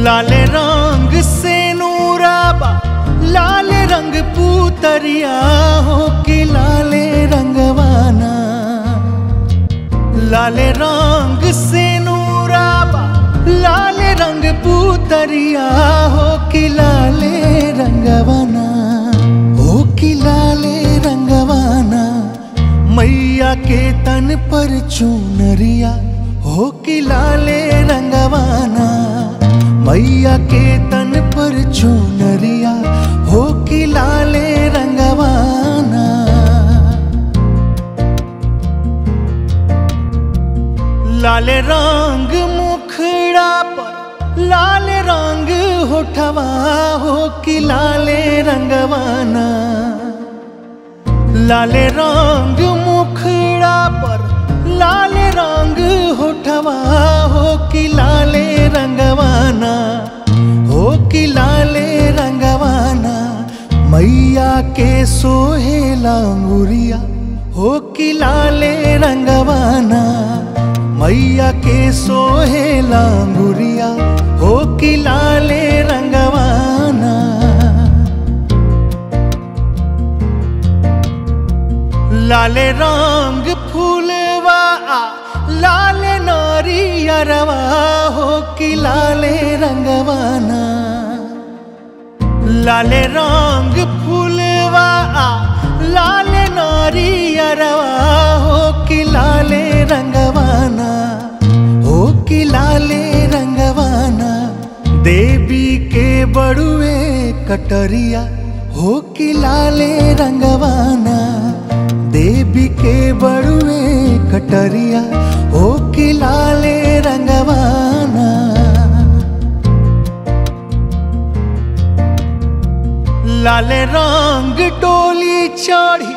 लाले रंग से नूराबा लाले रंग पूतरिया हो कि लाले रंगवाना। लाले रंग से नूराबा लाले रंग पूतरिया हो कि लाले रंगवाना। हो कि लाले रंगवाना मैया के तन पर चुनरिया हो कि लाले रंगवाना। मैया के तन पर चुनरिया हो कि लाले रंगवाना। लाले रंग मुखड़ा पर लाले रंग होठवा हो कि लाले रंगवाना। लाले रंग मुखड़ा पर लाले रंग होठवा हो कि लाले रंगवाना। हो कि लाले रंगवाना मैया के सोहेला अंगुरिया हो कि लाले रंगवाना। मैया के सोहेला अंगुरिया हो कि लाले रंगवाना। लाले रंग फूलवा लाले नारियरवा हो कि लाले रंगवाना। लाले रंग फूलवा लाले नारियरवा हो कि लाले रंगवाना। हो कि लाले रंगवाना देवी के बड़ुए कटरिया हो कि लाले रंगवाना। देवी के बड़ुए कटरिया हो कि लाले रंगवाना। लाले रंग डोली चढ़ी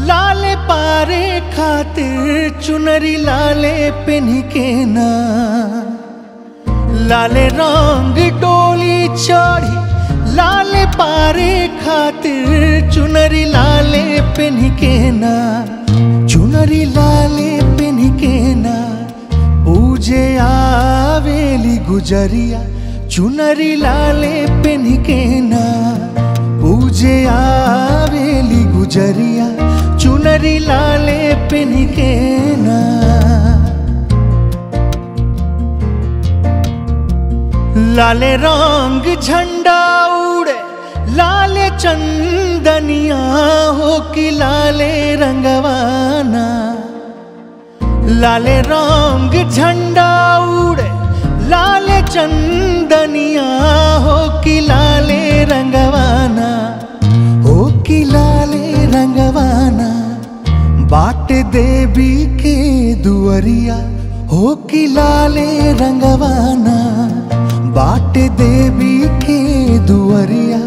लाले पारे खातिर चुनरी लाले पेन्ही के ना। लाले रंग डोली चढ़ी लाले पारे खातिर चुनरी लाले पेन्ही के ना। चुनरी लाले पेन्ही के ना पूजे आवेली गुजरिया चुनरी लाले पेन्ही के ना। पूजे आवेली गुजरिया चुनरी लाले पेन्ही के ना। लाले रंग झंडा उड़े लाले चंदनिया हो कि लाले रंगवाना। लाले रंग झंडा उड़े लाले चंदनिया हो कि लाले रंगवाना। हो कि लाले रंगवाना बाट देवी के दुअरिया हो कि लाले रंगवाना। बाट देवी के दुअरिया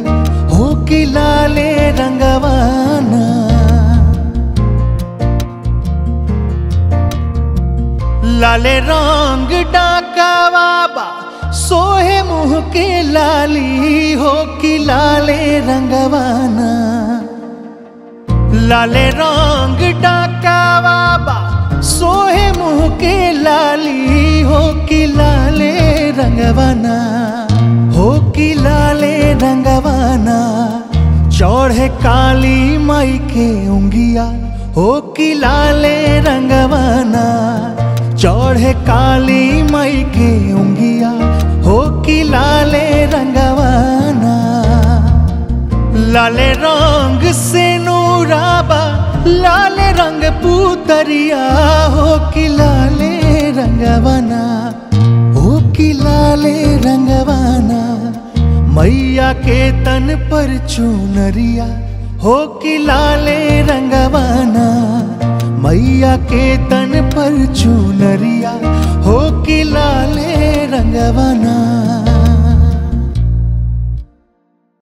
हो कि लाले रंगवाना। लाले रंग डाका बाबा सोहे मुँह के लाली हो कि लाले रंगवाना। लाले रंग डाका बाबा सोहे मुँह के लाली हो कि लाले रंगवाना। हो कि लाले रंगवाना चढ़े काली माई के उंगिया हो कि लाले रंगवाना। चढ़े काली माई के उंगिया हो कि लाले रंगवाना। लाले रंग से नूराबा लाले रंग पूतरिया हो कि लाले रंगवाना। हो कि लाले रंगवाना मैया के तन पर चुनरिया हो कि लाले रंगवाना। मैया के तन पर चुनरिया हो कि लाले रंगवाना।